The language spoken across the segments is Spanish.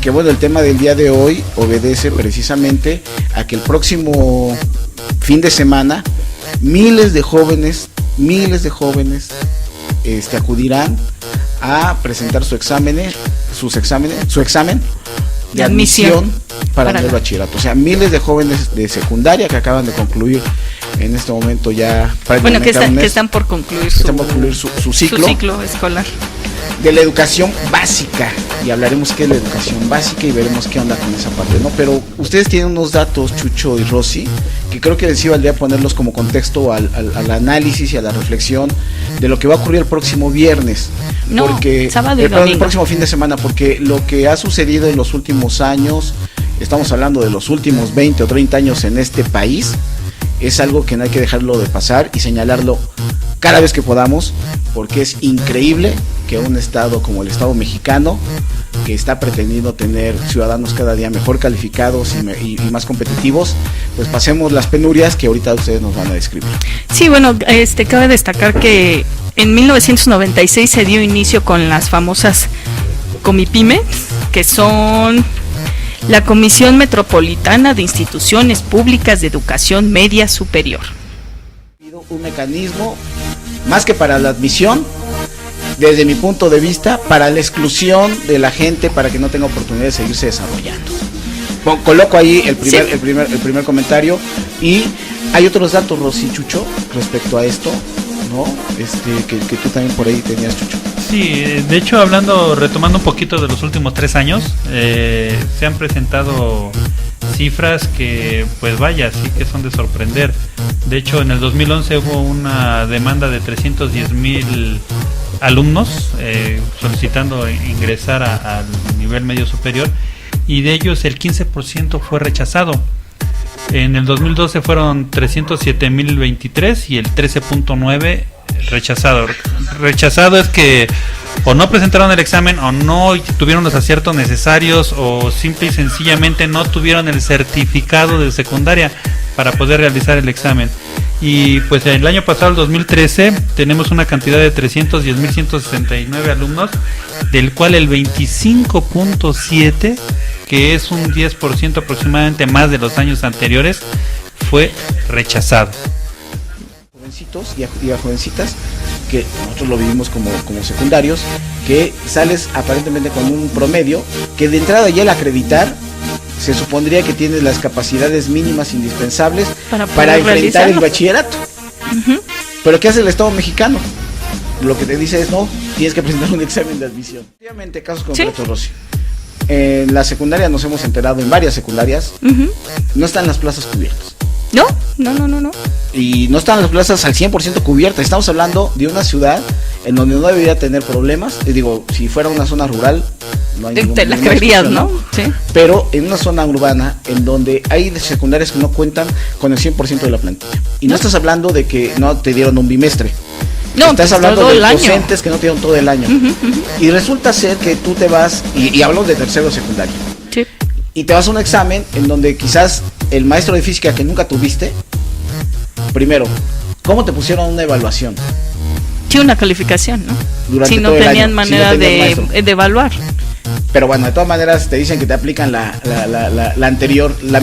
que bueno, el tema del día de hoy obedece precisamente a que el próximo fin de semana miles de jóvenes acudirán a presentar su examen de admisión para el bachillerato. O sea, miles de jóvenes de secundaria que acaban de concluir en este momento ya prácticamente que están por concluir su ciclo escolar de la educación básica, y hablaremos qué es la educación básica y veremos qué onda con esa parte, ¿no? Pero ustedes tienen unos datos, Chucho y Rosy, que creo que les iba al día ponerlos como contexto al análisis y a la reflexión de lo que va a ocurrir el próximo viernes, sábado y domingo. El próximo fin de semana, porque lo que ha sucedido en los últimos años, estamos hablando de los últimos 20 o 30 años en este país, es algo que no hay que dejarlo de pasar y señalarlo cada vez que podamos, porque es increíble que un estado como el estado mexicano, que está pretendiendo tener ciudadanos cada día mejor calificados y más competitivos, pues pasemos las penurias que ahorita ustedes nos van a describir. Sí, bueno, cabe destacar que en 1996 se dio inicio con las famosas Comipymes, que son la Comisión Metropolitana de Instituciones Públicas de Educación Media Superior. Un mecanismo más que para la admisión, desde mi punto de vista, para la exclusión de la gente, para que no tenga oportunidad de seguirse desarrollando. Coloco ahí el primer comentario, y hay otros datos, Rosy, Chucho, respecto a esto, ¿no? Que tú también por ahí tenías, Chucho. Sí, de hecho, retomando un poquito de los últimos 3 años, se han presentado cifras que, pues vaya, sí que son de sorprender. De hecho, en el 2011 hubo una demanda de 310,000 alumnos solicitando ingresar al nivel medio superior, y de ellos el 15% fue rechazado. En el 2012 fueron 307,023 y el 13.9 rechazado. Rechazado es que o no presentaron el examen, o no tuvieron los aciertos necesarios, o simple y sencillamente no tuvieron el certificado de secundaria para poder realizar el examen. Y pues el año pasado, el 2013, tenemos una cantidad de 310,169 alumnos, del cual el 25.7, que es un 10% aproximadamente más de los años anteriores, fue rechazado. Jovencitos y a jovencitas, que nosotros lo vivimos como secundarios, que sales aparentemente con un promedio que de entrada ya al acreditar se supondría que tienes las capacidades mínimas indispensables para enfrentar el bachillerato. Uh-huh. Pero ¿qué hace el Estado mexicano? Lo que te dice es: no, tienes que presentar un examen de admisión. Obviamente, casos concretos, ¿sí? Rosy. En la secundaria nos hemos enterado, en varias secundarias, uh-huh, no están las plazas cubiertas. No. Y no están las plazas al 100% cubiertas. Estamos hablando de una ciudad en donde no debería tener problemas. Digo, si fuera una zona rural, no hay te la creerías, ¿no? Sí. Pero en una zona urbana en donde hay secundarias que no cuentan con el 100% de la plantilla. Y no estás hablando de que no te dieron un bimestre. No, estás hablando de docentes que no te dieron todo el año. Uh-huh, uh-huh. Y resulta ser que tú te vas, y hablo de tercero secundario. Sí. Y te vas a un examen en donde quizás el maestro de física que nunca tuviste, primero, ¿cómo te pusieron una evaluación? Sí, una calificación, ¿no? Durante si no tenían manera de evaluar. Pero bueno, de todas maneras te dicen que te aplican la anterior, la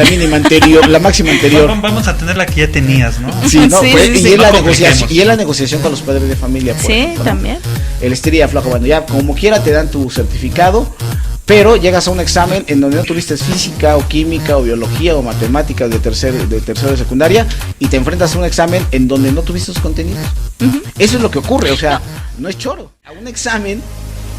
mínima anterior, la máxima anterior. Vamos a tener la que ya tenías, ¿no? Sí, ¿no? Sí, pues, sí, y, sí. es la negociación, y es la negociación con los padres de familia. Sí, ejemplo, también. El estiria flojo, bueno, ya como quiera te dan tu certificado, pero llegas a un examen en donde no tuviste física o química o biología o matemáticas de tercero de secundaria, y te enfrentas a un examen en donde no tuviste esos contenidos. Uh-huh. Eso es lo que ocurre, o sea, no es choro. A un examen,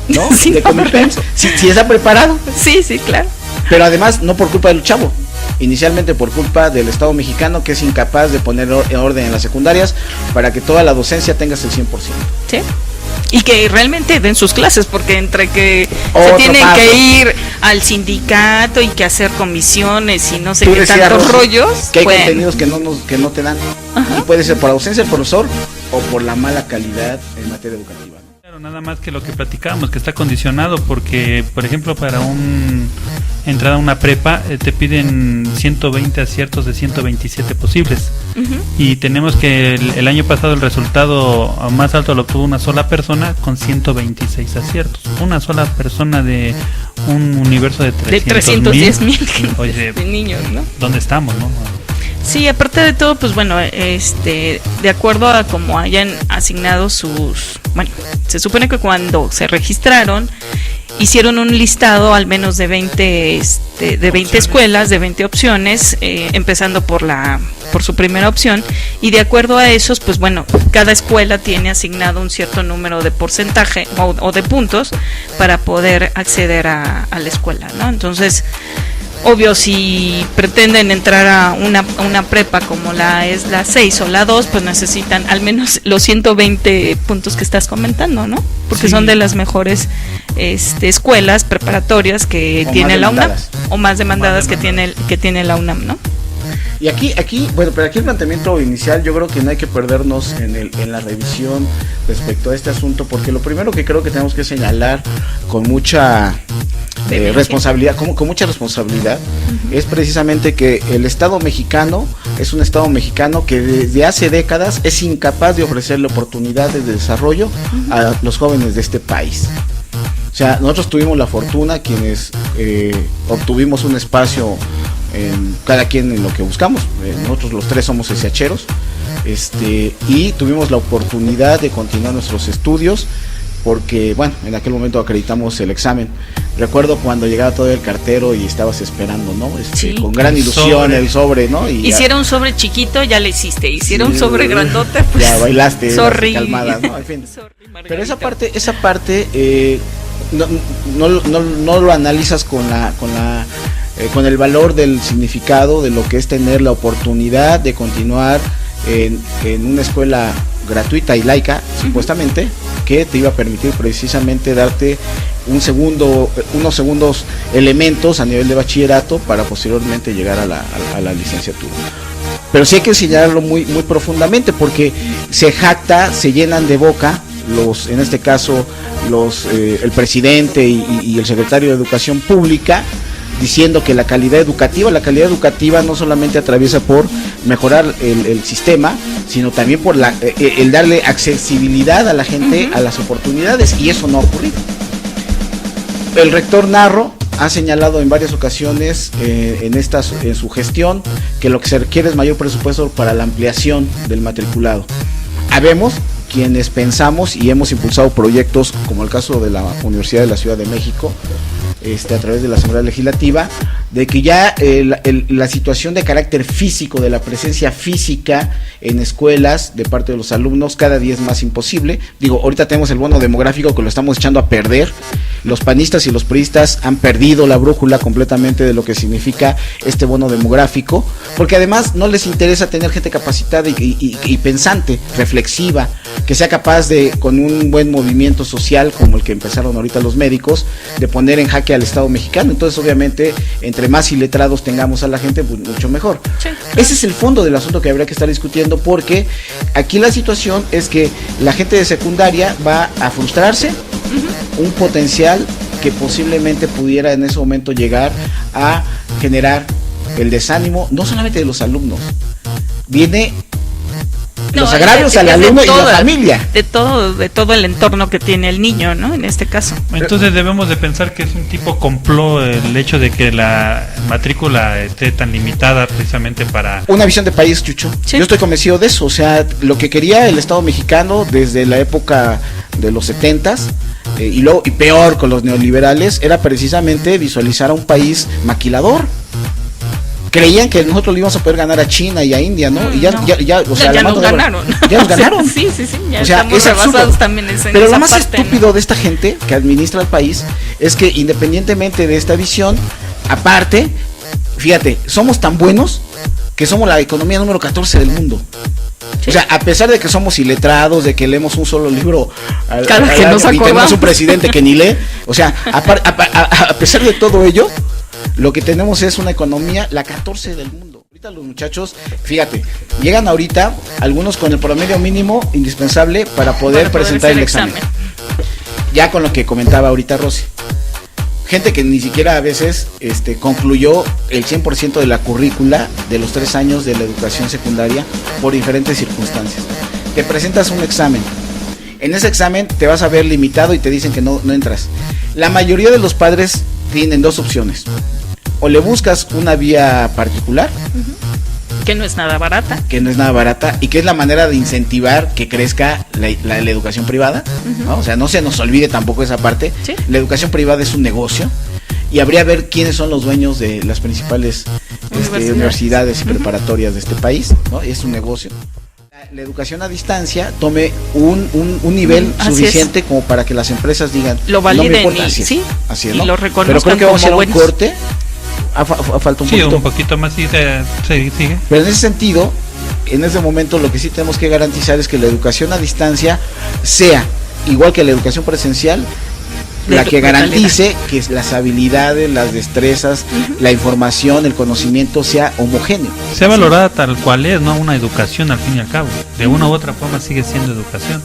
¿no? Sí, de Comipymes, si está preparado. Sí, claro. Pero además no por culpa del chavo, inicialmente por culpa del Estado mexicano, que es incapaz de poner orden en las secundarias para que toda la docencia tengas el 100%. Sí. Y que realmente den sus clases, porque entre que se tienen que ir al sindicato y que hacer comisiones y no sé qué tantos rollos, que hay contenidos que no te dan. Ajá. Y puede ser por ausencia del profesor o por la mala calidad en materia educativa. Claro, nada más que lo que platicábamos, que está condicionado porque, por ejemplo, para entrada a una prepa te piden 120 aciertos de 127 posibles. Y tenemos que el año pasado el resultado más alto lo obtuvo una sola persona con 126 aciertos. Una sola persona de un universo de 310,000 de niños, ¿no? ¿Dónde estamos, no? Sí, aparte de todo, pues bueno, de acuerdo a cómo hayan asignado bueno, se supone que cuando se registraron hicieron un listado al menos de 20 escuelas, de 20 opciones, empezando por su primera opción, y de acuerdo a esos, pues bueno, cada escuela tiene asignado un cierto número de porcentaje o de puntos para poder acceder a la escuela, ¿no? Entonces, obvio, si pretenden entrar a una prepa como es la 6 o la 2, pues necesitan al menos los 120 puntos que estás comentando, ¿no? Porque son de las mejores escuelas preparatorias que tiene la UNAM, o más demandadas que tiene la UNAM, ¿no? Y aquí, bueno, pero aquí el planteamiento inicial, yo creo que no hay que perdernos en la revisión respecto a este asunto, porque lo primero que creo que tenemos que señalar con mucha responsabilidad, con mucha responsabilidad, es precisamente que el Estado mexicano es un Estado mexicano que desde hace décadas es incapaz de ofrecerle oportunidades de desarrollo a los jóvenes de este país. O sea, nosotros tuvimos la fortuna, quienes obtuvimos un espacio cada quien en lo que buscamos, nosotros los tres somos SHeros, y tuvimos la oportunidad de continuar nuestros estudios, porque bueno, en aquel momento acreditamos el examen. Recuerdo cuando llegaba todo el cartero y estabas esperando, ¿no? Sí. Con gran ilusión el sobre, ¿no? Y hiciera un sobre chiquito, ya le hiciste. Hiciera un sobre grandote, pues ya bailaste, sorry. Calmada, ¿no? En fin. Pero esa parte no lo analizas con el valor del significado de lo que es tener la oportunidad de continuar en una escuela gratuita y laica, supuestamente, que te iba a permitir precisamente darte unos segundos elementos a nivel de bachillerato para posteriormente llegar a la licenciatura. Pero sí hay que señalarlo muy, muy profundamente, porque se llenan de boca en este caso el presidente y el secretario de Educación Pública, diciendo que la calidad educativa no solamente atraviesa por mejorar el sistema, sino también por el darle accesibilidad a la gente a las oportunidades, y eso no ha ocurrido. El rector Narro ha señalado en varias ocasiones en su gestión que lo que se requiere es mayor presupuesto para la ampliación del matriculado. Habemos quienes pensamos y hemos impulsado proyectos, como el caso de la Universidad de la Ciudad de México, a través de la Asamblea Legislativa, de que ya la situación de carácter físico, de la presencia física en escuelas de parte de los alumnos, cada día es más imposible. Digo, ahorita tenemos el bono demográfico que lo estamos echando a perder. Los panistas y los priistas han perdido la brújula completamente de lo que significa este bono demográfico, porque además no les interesa tener gente capacitada y pensante, reflexiva, que sea capaz de, con un buen movimiento social como el que empezaron ahorita los médicos, de poner en jaque al Estado mexicano. Entonces, obviamente, entre más iletrados tengamos a la gente, pues mucho mejor. Sí. Ese es el fondo del asunto que habría que estar discutiendo, porque aquí la situación es que la gente de secundaria va a frustrarse, un potencial que posiblemente pudiera en ese momento llegar a generar el desánimo, no solamente de los alumnos, los agravios al alumno y a la familia. De todo el entorno que tiene el niño, ¿no? En este caso. Entonces debemos de pensar que es un tipo complot el hecho de que la matrícula esté tan limitada precisamente para... Una visión de país, Chucho. Sí. Yo estoy convencido de eso. O sea, lo que quería el Estado mexicano desde la época de los 70s, y peor con los neoliberales, era precisamente visualizar a un país maquilador. Creían que nosotros le íbamos a poder ganar a China y a India, ¿no? Y ya nos ganaron. Ya nos ganaron. Sí, ya o sea, estamos rebasados también en Pero esa lo más parte, estúpido de esta gente que administra el país es que, independientemente de esta visión, aparte, fíjate, somos tan buenos que somos la economía número 14 del mundo. Sí. O sea, a pesar de que somos iletrados, de que leemos un solo libro cada que nos acordamos, y tenemos un presidente que ni lee, o sea, a pesar de todo ello, lo que tenemos es una economía la 14 del mundo. Ahorita los muchachos, fíjate, llegan ahorita algunos con el promedio mínimo indispensable para poder presentar el examen. ya con lo que comentaba ahorita Rosy. Gente que ni siquiera a veces concluyó el 100% de la currícula de los 3 años de la educación secundaria por diferentes circunstancias. Te presentas un examen. En ese examen te vas a ver limitado y te dicen que no entras. La mayoría de los padres tienen 2 opciones. O le buscas una vía particular, que no es nada barata, y que es la manera de incentivar que crezca la educación privada, ¿no? O sea, no se nos olvide tampoco esa parte. ¿Sí? La educación privada es un negocio y habría que ver quiénes son los dueños de las principales universidades y preparatorias de este país, ¿no? Es un negocio. La educación a distancia tome un nivel suficiente como para que las empresas digan, lo validen, no me importa, así es, ¿no? Y lo reconozcan. Pero creo que vamos a ir a un buenos. corte. Falta un poquito más, sí, sigue. Pero en ese sentido, en ese momento lo que sí tenemos que garantizar es que la educación a distancia sea, igual que la educación presencial, la que garantice que las habilidades, las destrezas, la información, el conocimiento sea homogéneo. Sea valorada tal cual es, ¿no? Una educación al fin y al cabo. De una u otra forma sigue siendo educación.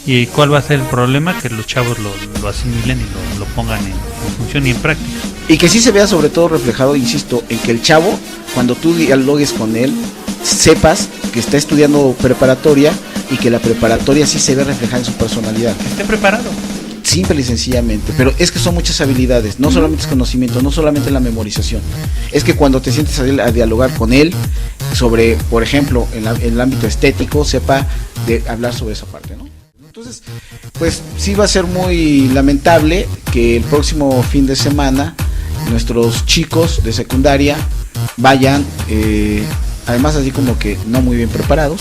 ¿Y cuál va a ser el problema? Que los chavos lo asimilen y lo pongan en función y en práctica. Y que sí se vea sobre todo reflejado, insisto, en que el chavo, cuando tú dialogues con él, sepas que está estudiando preparatoria y que la preparatoria sí se ve reflejada en su personalidad. Que esté preparado. Simple y sencillamente, pero es que son muchas habilidades, no solamente es conocimiento, no solamente la memorización, es que cuando te sientes a dialogar con él sobre, por ejemplo, en el ámbito estético, sepa de hablar sobre esa parte, ¿no? Entonces, pues sí va a ser muy lamentable que el próximo fin de semana nuestros chicos de secundaria vayan, además así como que no muy bien preparados,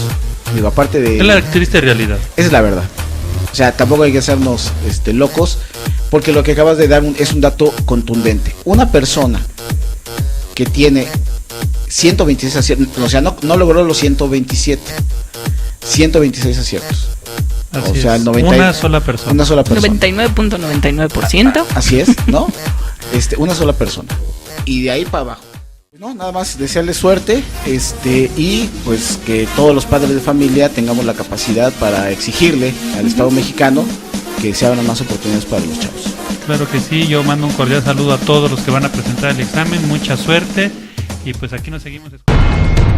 digo, aparte de... Es la triste realidad. Esa es la verdad. O sea, tampoco hay que hacernos locos, porque lo que acabas de dar es un dato contundente. Una persona que tiene 126 aciertos, o sea, no logró los 127, 126 aciertos. Así o sea, es. el 90, una sola persona. 99.99%. Así es, ¿no? Una sola persona. Y de ahí para abajo. No, nada más desearles suerte, y pues que todos los padres de familia tengamos la capacidad para exigirle al Estado mexicano que se abran más oportunidades para los chavos. Claro que sí, yo mando un cordial saludo a todos los que van a presentar el examen, mucha suerte y pues aquí nos seguimos escuchando.